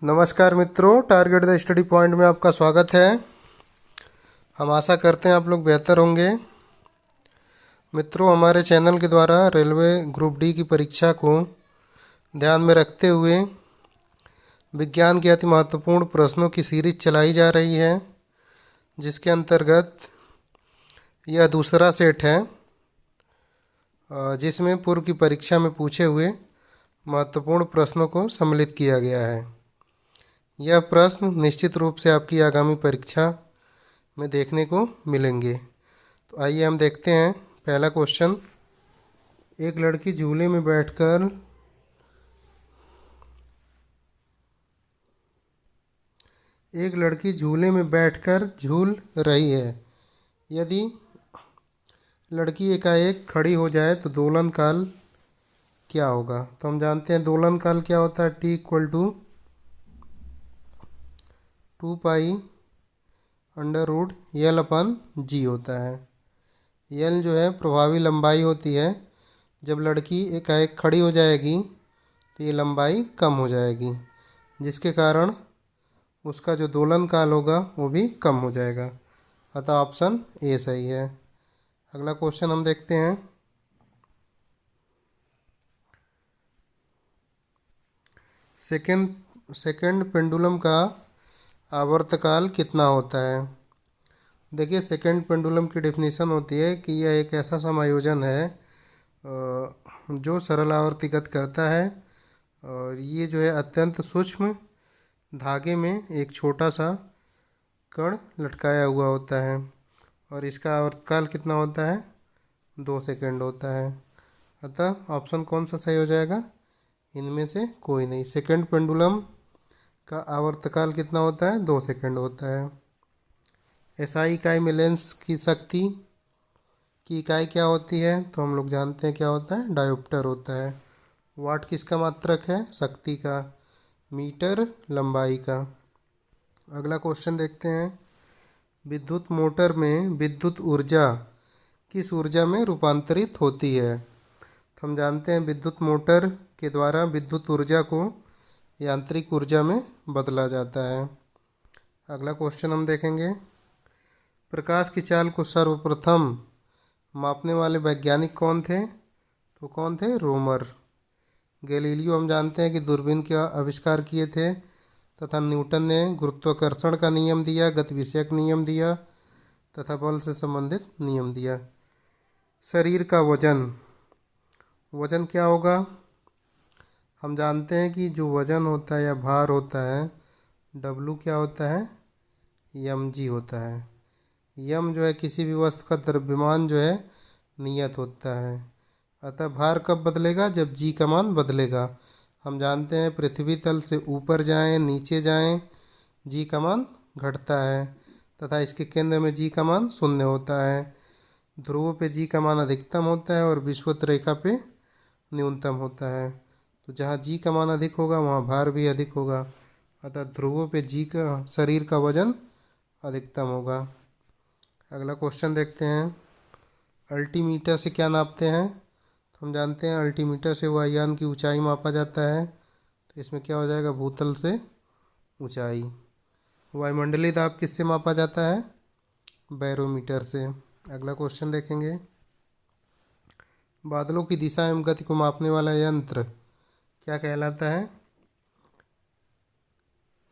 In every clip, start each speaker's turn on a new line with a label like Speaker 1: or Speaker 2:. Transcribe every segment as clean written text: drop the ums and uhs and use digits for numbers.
Speaker 1: नमस्कार मित्रों, target the study point में आपका स्वागत है। हम आशा करते हैं आप लोग बेहतर होंगे। मित्रों, हमारे चैनल के द्वारा रेलवे ग्रुप डी की परीक्षा को ध्यान में रखते हुए विज्ञान के अति महत्वपूर्ण प्रश्नों की सीरीज चलाई जा रही है, जिसके अंतर्गत यह दूसरा सेट है, जिसमें पूर्व की परीक्षा में पूछे हुए महत्वपूर्ण प्रश्नों को सम्मिलित किया गया है। यह प्रश्न निश्चित रूप से आपकी आगामी परीक्षा में देखने को मिलेंगे। तो आइए हम देखते हैं। पहला क्वेश्चन, एक लड़की झूले में बैठकर झूल रही है। यदि लड़की एकाएक खड़ी हो जाए तो दोलन काल क्या होगा? तो हम जानते हैं दोलन काल क्या होता है। T = 2π√L/G होता है। L जो है प्रभावी लंबाई होती है। जब लड़की एकाएक खड़ी हो जाएगी तो ये लंबाई कम हो जाएगी, जिसके कारण उसका जो दोलन काल होगा वो भी कम हो जाएगा। अतः ऑप्शन ए सही है। अगला क्वेश्चन हम देखते हैं। सेकंड पेंडुलम का आवर्तकाल कितना होता है? देखिए, सेकंड पेंडुलम की डेफिनेशन होती है कि यह एक ऐसा समायोजन है जो सरल आवर्तीगत करता है, और ये जो है अत्यंत सूक्ष्म धागे में एक छोटा सा कण लटकाया हुआ होता है, और इसका आवर्तकाल कितना होता है? 2 सेकंड होता है। अतः ऑप्शन कौन सा सही हो जाएगा? इनमें से कोई नहीं। सेकंड पेंडुलम का आवर्तकाल कितना होता है? 2 सेकंड होता है। एसआई इकाई में लेंस की शक्ति की इकाई क्या होती है? तो हम लोग जानते हैं क्या होता है, डायोप्टर होता है। वाट किसका मात्रक है? शक्ति का। मीटर लंबाई का। अगला क्वेश्चन देखते हैं। विद्युत मोटर में विद्युत ऊर्जा किस ऊर्जा में रूपांतरित होती है? तो हम जानते हैं विद्युत मोटर के द्वारा विद्युत ऊर्जा को यांत्रिक ऊर्जा में बदला जाता है। अगला क्वेश्चन हम देखेंगे। प्रकाश की चाल को सर्वप्रथम मापने वाले वैज्ञानिक कौन थे? तो कौन थे? रोमर। गैलीलियो हम जानते हैं कि दूरबीन का आविष्कार किए थे, तथा न्यूटन ने गुरुत्वाकर्षण का नियम दिया, गतिविषयक नियम दिया, तथा बल से संबंधित नियम दिया। शरीर का वजन क्या होगा? हम जानते हैं कि जो वजन होता है या भार होता है, W क्या होता है? mg होता है। यम जो है किसी भी वस्तु का द्रव्यमान जो है नियत होता है। अतः भार कब बदलेगा? जब g का मान बदलेगा। हम जानते हैं पृथ्वी तल से ऊपर जाएं, नीचे जाएं, g का मान घटता है, तथा इसके केंद्र में g का मान 0 होता है। ध्रुवों पे g का मान अधिकतम होता है और विषुवत रेखा पे न्यूनतम होता है। तो जहाँ g का मान अधिक होगा वहाँ भार भी अधिक होगा। अतः ध्रुवों पे शरीर का वजन अधिकतम होगा। अगला क्वेश्चन देखते हैं। अल्टीमीटर से क्या नापते हैं? तो हम जानते हैं अल्टीमीटर से वायुयान की ऊंचाई मापा जाता है। तो इसमें क्या हो जाएगा? भूतल से ऊंचाई। वायुमंडलीय दाब किससे मापा जाता है? बैरोमीटर से। अगला क्वेश्चन देखेंगे। बादलों की दिशा एवं गति को मापने वाला यंत्र क्या कहलाता है?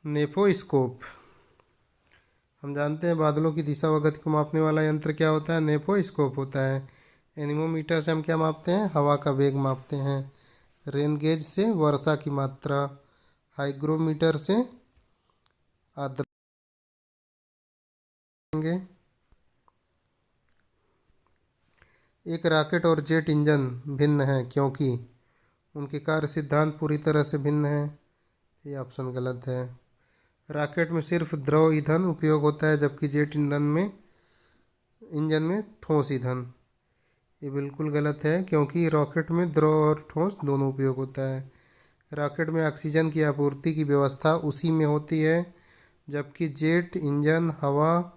Speaker 1: नेफोस्कोप। हम जानते हैं बादलों की दिशा व गति को मापने वाला यंत्र क्या होता है? नेफोस्कोप होता है। एनीमोमीटर से हम क्या मापते हैं? हवा का वेग मापते हैं। रेन गेज से वर्षा की मात्रा। हाइग्रोमीटर से आर्द्रता। एक रॉकेट और जेट इंजन भिन्न हैं क्योंकि उनके कार्य सिद्धांत पूरी तरह से भिन्न हैं। ये ऑप्शन गलत है। रॉकेट में सिर्फ द्रव ईंधन उपयोग होता है, जबकि जेट इंजन में ठोस ईंधन। ये बिल्कुल गलत है, क्योंकि रॉकेट में द्रव और ठोस दोनों उपयोग होता है। रॉकेट में ऑक्सीजन की आपूर्ति की व्यवस्था उसी में होती है, जबकि जेट इंजन हवा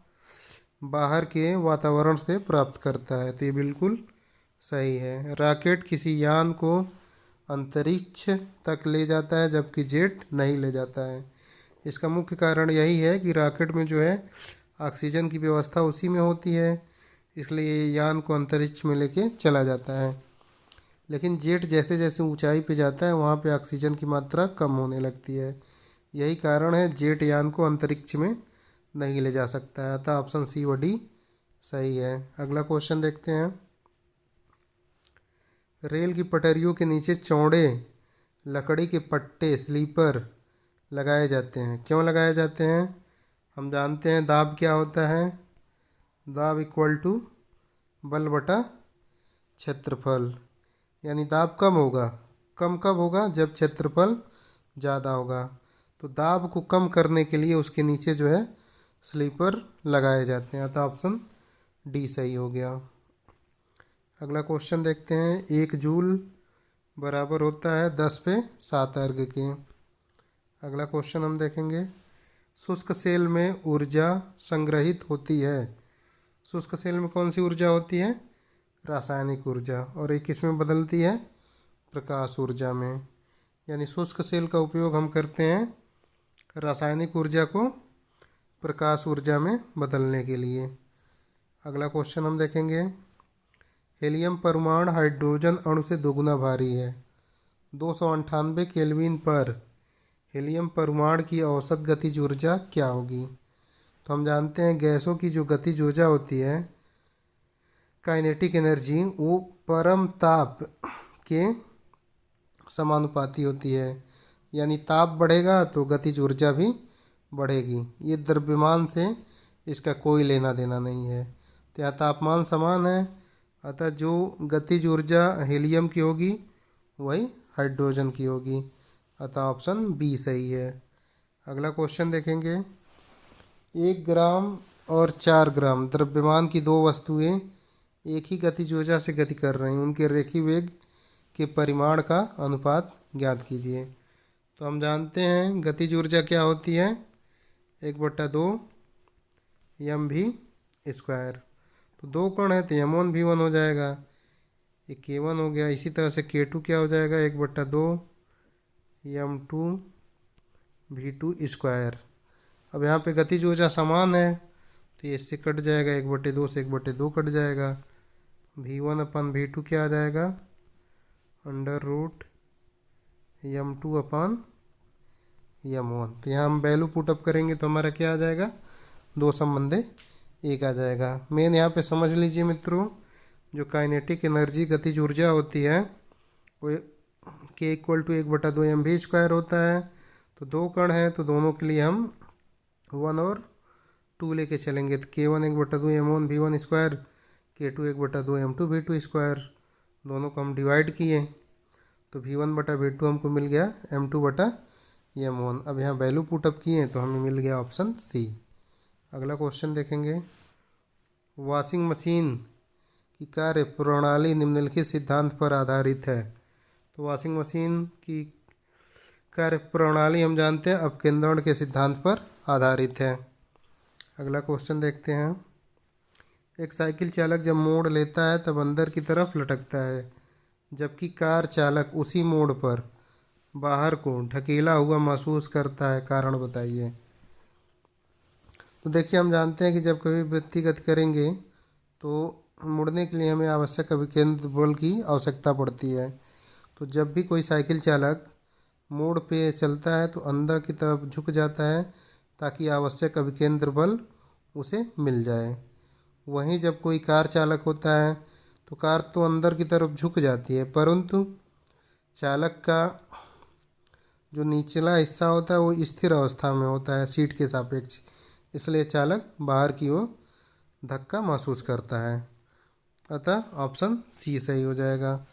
Speaker 1: बाहर के वातावरण से प्राप्त करता है। तो ये बिल्कुल सही है। रॉकेट किसी यान को अंतरिक्ष तक ले जाता है, जबकि जेट नहीं ले जाता है। इसका मुख्य कारण यही है कि रॉकेट में जो है ऑक्सीजन की व्यवस्था उसी में होती है, इसलिए यान को अंतरिक्ष में लेके चला जाता है। लेकिन जेट जैसे जैसे ऊंचाई पे जाता है वहाँ पे ऑक्सीजन की मात्रा कम होने लगती है। यही कारण है जेट यान को अंतरिक्ष में नहीं ले जा सकता है, अतः ऑप्शन सी व डी सही है। अगला क्वेश्चन देखते हैं। रेल की पटरियों के नीचे चौड़े लकड़ी के पट्टे स्लीपर लगाए जाते हैं, क्यों लगाए जाते हैं? हम जानते हैं दाब क्या होता है, दाब इक्वल टू बल बटा क्षेत्रफल। यानी दाब कम होगा, कम कब होगा? जब क्षेत्रफल ज़्यादा होगा। तो दाब को कम करने के लिए उसके नीचे जो है स्लीपर लगाए जाते हैं, अतः ऑप्शन डी सही हो गया। अगला क्वेश्चन देखते हैं। 1 जूल बराबर होता है 10⁻7 अर्ग के। अगला क्वेश्चन हम देखेंगे। शुष्क सेल में ऊर्जा संग्रहित होती है। शुष्क सेल में कौन सी ऊर्जा होती है? रासायनिक ऊर्जा। और एक किस में बदलती है? प्रकाश ऊर्जा में। यानी शुष्क सेल का उपयोग हम करते हैं रासायनिक ऊर्जा को प्रकाश ऊर्जा में बदलने के लिए। अगला क्वेश्चन हम देखेंगे। हीलियम परमाणु हाइड्रोजन अणु से दोगुना भारी है। 298 केल्विन पर हीलियम परमाणु की औसत गतिज ऊर्जा क्या होगी? तो हम जानते हैं गैसों की जो गतिज ऊर्जा होती है, काइनेटिक एनर्जी, वो परम ताप के समानुपाती होती है। यानी ताप बढ़ेगा तो गतिज ऊर्जा भी बढ़ेगी। ये द्रव्यमान से इसका कोई लेना देना नहीं है। तो यहाँ तापमान समान है, अतः जो गतिज ऊर्जा हीलियम की होगी वही हाइड्रोजन की होगी, अतः ऑप्शन बी सही है। अगला क्वेश्चन देखेंगे। 1 ग्राम और 4 ग्राम द्रव्यमान की दो वस्तुएं एक ही गतिज ऊर्जा से गति कर रही हैं, उनके रेखीय वेग के परिमाण का अनुपात ज्ञात कीजिए। तो हम जानते हैं गतिज ऊर्जा क्या होती है, 1/2 mv²। तो दो कण है तो m1v1 हो जाएगा, ये k1 हो गया। इसी तरह से k2 क्या हो जाएगा, 1/2 m2v2²। अब यहाँ पे गतिज ऊर्जा समान है तो ये इससे कट जाएगा, 1/2 से 1/2 कट जाएगा। v1/v2 क्या आ जाएगा, √m2/m1। तो यहाँ हम वैल्यू पुटअप करेंगे तो हमारा क्या आ जाएगा, 2 संबंधे 1 आ जाएगा। मेन यहाँ पे समझ लीजिए मित्रों, जो काइनेटिक एनर्जी गतिज ऊर्जा होती है वो k = 1/2 mv² होता है। तो दो कण हैं तो दोनों के लिए हम 1 और 2 लेके चलेंगे। तो k1 1/2 m1v1², k2 1/2 m2v2²। दोनों को हम डिवाइड किए तो v1/v2 हमको मिल गया m2/m1। अब यहाँ वैल्यू पुटअप किए तो हमें मिल गया ऑप्शन सी। अगला क्वेश्चन देखेंगे। वॉशिंग मशीन की कार्य प्रणाली निम्नलिखित सिद्धांत पर आधारित है। तो वॉशिंग मशीन की कार्य प्रणाली हम जानते हैं अपकेंद्रण के सिद्धांत पर आधारित है। अगला क्वेश्चन देखते हैं। एक साइकिल चालक जब मोड़ लेता है तब अंदर की तरफ लटकता है, जबकि कार चालक उसी मोड़ पर बाहर को ढकेला हुआ महसूस करता है, कारण बताइए। तो देखिए हम जानते हैं कि जब कभी व्यक्तिगत करेंगे तो मुड़ने के लिए हमें आवश्यक अभिकेंद्र बल की आवश्यकता पड़ती है। तो जब भी कोई साइकिल चालक मोड़ पे चलता है तो अंदर की तरफ झुक जाता है ताकि आवश्यक अभिकेंद्र बल उसे मिल जाए। वहीं जब कोई कार चालक होता है तो कार तो अंदर की तरफ झुक जाती है, परंतु चालक का जो निचला हिस्सा होता है वो स्थिर अवस्था में होता है सीट के सापेक्ष, इसलिए चालक बाहर की ओर धक्का महसूस करता है, अतः ऑप्शन सी सही हो जाएगा।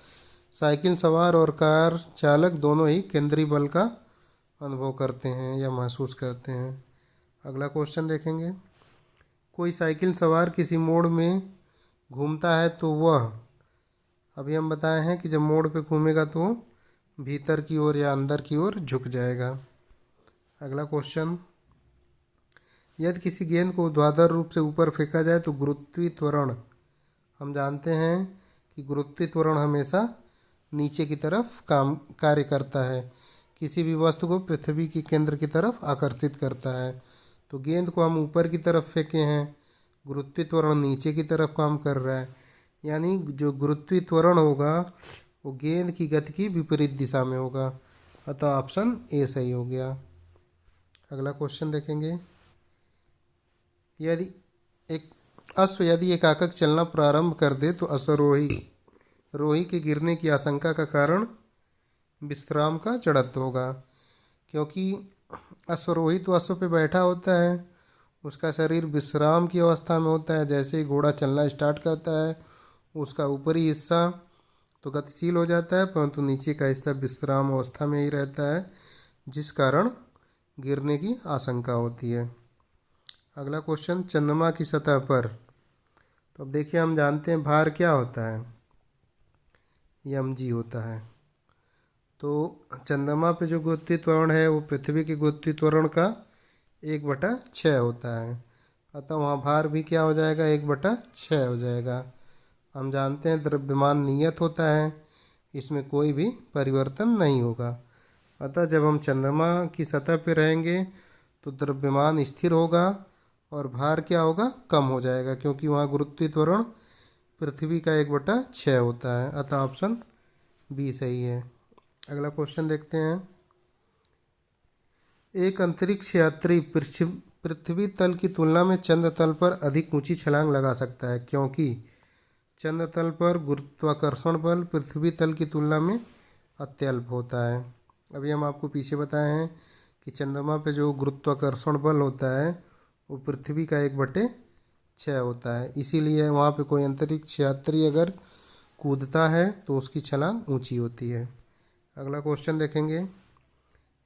Speaker 1: साइकिल सवार और कार चालक दोनों ही केंद्रीय बल का अनुभव करते हैं या महसूस करते हैं। अगला क्वेश्चन देखेंगे। कोई साइकिल सवार किसी मोड़ में घूमता है तो वह, अभी हम बताए हैं कि जब मोड़ पे घूमेगा तो भीतर की ओर या अंदर की ओर झुक जाएगा। अगला क्वेश्चन। यदि किसी गेंद को ऊर्ध्वाधर रूप से ऊपर फेंका जाए तो गुरुत्वीय त्वरण, हम जानते हैं कि गुरुत्वीय त्वरण हमेशा नीचे की तरफ कार्य करता है, किसी भी वस्तु को पृथ्वी के केंद्र की तरफ आकर्षित करता है। तो गेंद को हम ऊपर की तरफ फेंके हैं, गुरुत्वीय त्वरण नीचे की तरफ काम कर रहा है, यानी जो गुरुत्वीय त्वरण होगा वो गेंद की गति की विपरीत दिशा में होगा। अतः ऑप्शन ए सही हो गया। अगला क्वेश्चन देखेंगे। यदि एकाएक चलना प्रारंभ कर दे तो अश्वारोही के गिरने की आशंका का कारण विश्राम का जड़त्व होगा, क्योंकि अश्वारोही तो अश्व पे बैठा होता है, उसका शरीर विश्राम की अवस्था में होता है। जैसे ही घोड़ा चलना स्टार्ट करता है उसका ऊपरी हिस्सा तो गतिशील हो जाता है, परंतु नीचे का हिस्सा विश्राम अवस्था में ही रहता है, जिस कारण गिरने की आशंका होती है। अगला क्वेश्चन, चंद्रमा की सतह पर, तो अब देखिए हम जानते हैं भार क्या होता है, mg होता है। तो चंद्रमा पे जो गुरुत्वीय त्वरण है वो पृथ्वी के गुरुत्वीय त्वरण का 1/6 होता है, अतः वहाँ भार भी क्या हो जाएगा, 1/6 हो जाएगा। हम जानते हैं द्रव्यमान नियत होता है, इसमें कोई भी परिवर्तन नहीं होगा। अतः जब हम चंद्रमा की सतह पर रहेंगे तो द्रव्यमान स्थिर होगा और भार क्या होगा, कम हो जाएगा, क्योंकि वहाँ गुरुत्वीय त्वरण पृथ्वी का 1/6 होता है। अतः ऑप्शन बी सही है। अगला क्वेश्चन देखते हैं। एक अंतरिक्ष यात्री पृथ्वी तल की तुलना में चंद्र तल पर अधिक ऊंची छलांग लगा सकता है, क्योंकि चंद्र तल पर गुरुत्वाकर्षण बल पृथ्वी तल की तुलना में अत्यल्प होता है। अभी हम आपको पीछे बताए हैं कि चंद्रमा पे जो गुरुत्वाकर्षण बल होता है वो पृथ्वी का 1/6 होता है, इसीलिए वहाँ पे कोई अंतरिक्ष यात्री अगर कूदता है तो उसकी छलांग ऊंची होती है। अगला क्वेश्चन देखेंगे।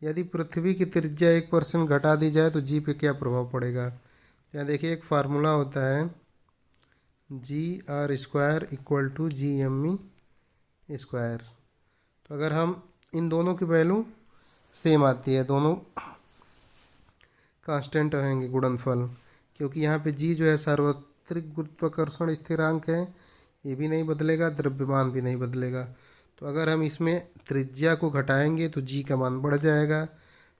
Speaker 1: यदि पृथ्वी की त्रिज्या 1% घटा दी जाए तो जी पे क्या प्रभाव पड़ेगा। यहाँ देखिए एक फार्मूला होता है GR² = GmE²। तो अगर हम इन दोनों की वैल्यू सेम आती है, दोनों कांस्टेंट रहेंगे गुणनफल, क्योंकि यहाँ पे जी जो है सार्वत्रिक गुरुत्वाकर्षण स्थिरांक है, ये भी नहीं बदलेगा, द्रव्यमान भी नहीं बदलेगा। तो अगर हम इसमें त्रिज्या को घटाएंगे तो जी का मान बढ़ जाएगा,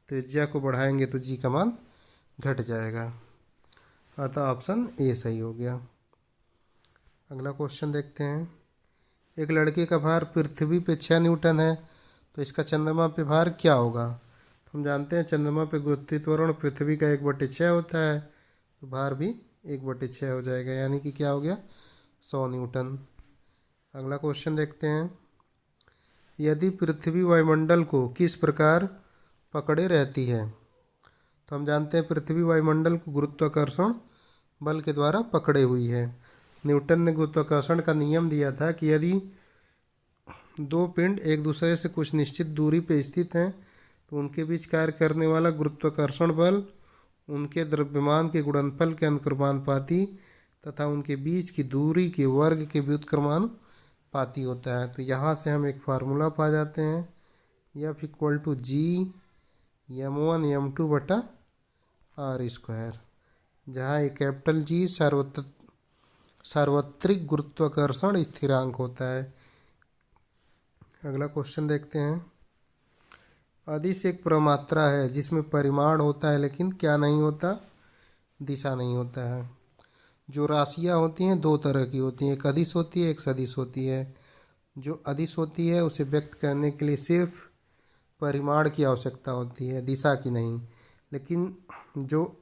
Speaker 1: त्रिज्या को बढ़ाएंगे तो जी का मान घट जाएगा। अतः ऑप्शन ए सही हो गया। अगला क्वेश्चन देखते हैं। एक लड़के का भार पृथ्वी पे 6 न्यूटन है, तो इसका चंद्रमा पे भार क्या होगा। तो हम जानते हैं चंद्रमा पे गुरुत्वीय त्वरण पृथ्वी का 1/6 होता है, तो भार भी 1/6 हो जाएगा, यानी कि क्या हो गया, 100 न्यूटन। अगला क्वेश्चन देखते हैं। यदि पृथ्वी वायुमंडल को किस प्रकार पकड़े रहती है। तो हम जानते हैं पृथ्वी वायुमंडल को गुरुत्वाकर्षण बल के द्वारा पकड़े हुई है। न्यूटन ने गुरुत्वाकर्षण का नियम दिया था कि यदि दो पिंड एक दूसरे से कुछ निश्चित दूरी पर स्थित हैं तो उनके बीच कार्य करने वाला गुरुत्वाकर्षण बल उनके द्रव्यमान के गुणनफल के अनुक्रमानुपाती तथा उनके बीच की दूरी के वर्ग के व्युत्क्रमानुपाती होता है। तो यहाँ से हम एक फार्मूला पा जाते हैं, F G m1m2/r², जहाँ एक कैपिटल जी सार्वत्रिक गुरुत्वाकर्षण स्थिरांक होता है। अगला क्वेश्चन देखते हैं। अदिश एक प्रमात्रा है जिसमें परिमाण होता है लेकिन क्या नहीं होता, दिशा नहीं होता है। जो राशियाँ होती हैं दो तरह की होती हैं, एक अदिश होती है, एक सदिश होती है। जो अदिश होती है उसे व्यक्त करने के लिए सिर्फ परिमाण की आवश्यकता होती है, दिशा की नहीं। लेकिन जो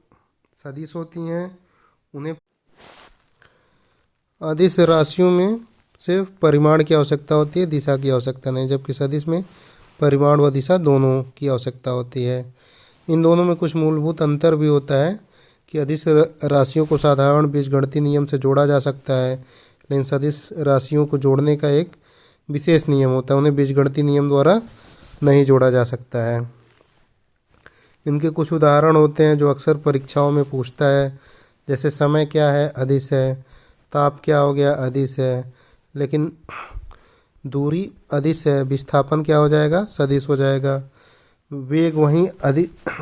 Speaker 1: सदिश होती हैं उन्हें अदिश राशियों में सिर्फ परिमाण की आवश्यकता होती है, दिशा की आवश्यकता नहीं, जबकि सदिश में परिमाण व दिशा दोनों की आवश्यकता होती है। इन दोनों में कुछ मूलभूत अंतर भी होता है कि अदिश राशियों को साधारण बीजगणितीय नियम से जोड़ा जा सकता है, लेकिन सदिश राशियों को जोड़ने का एक विशेष नियम होता है, उन्हें बीजगणितीय नियम द्वारा नहीं जोड़ा जा सकता है। इनके कुछ उदाहरण होते हैं जो अक्सर परीक्षाओं में पूछता है, जैसे समय क्या है, अदिश है, ताप क्या हो गया, अदिश है, लेकिन दूरी अदिश है, विस्थापन क्या हो जाएगा, सदिश हो जाएगा। वेग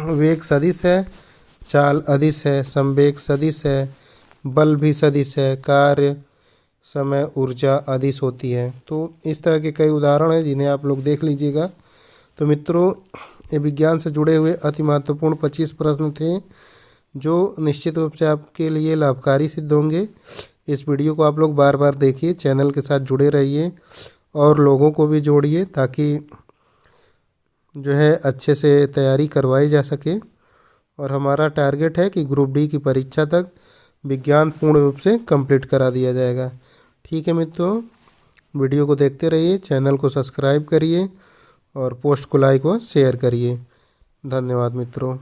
Speaker 1: वेग सदिश है, चाल अदिश है, संवेग सदिश है, बल भी सदिश है, कार्य समय ऊर्जा अदिश होती है। तो इस तरह के कई उदाहरण हैं जिन्हें आप लोग देख लीजिएगा, तो मित्रों, ये विज्ञान से जुड़े हुए अति महत्वपूर्ण 25 प्रश्न थे जो निश्चित रूप से आपके लिए लाभकारी सिद्ध होंगे। इस वीडियो को आप लोग बार बार देखिए, चैनल के साथ जुड़े रहिए और लोगों को भी जोड़िए ताकि जो है अच्छे से तैयारी करवाई जा सके। और हमारा टारगेट है कि ग्रुप डी की परीक्षा तक विज्ञान पूर्ण रूप से कंप्लीट करा दिया जाएगा। ठीक है मित्रों, वीडियो को देखते रहिए, चैनल को सब्सक्राइब करिए और पोस्ट को लाइक व शेयर करिए। धन्यवाद मित्रों।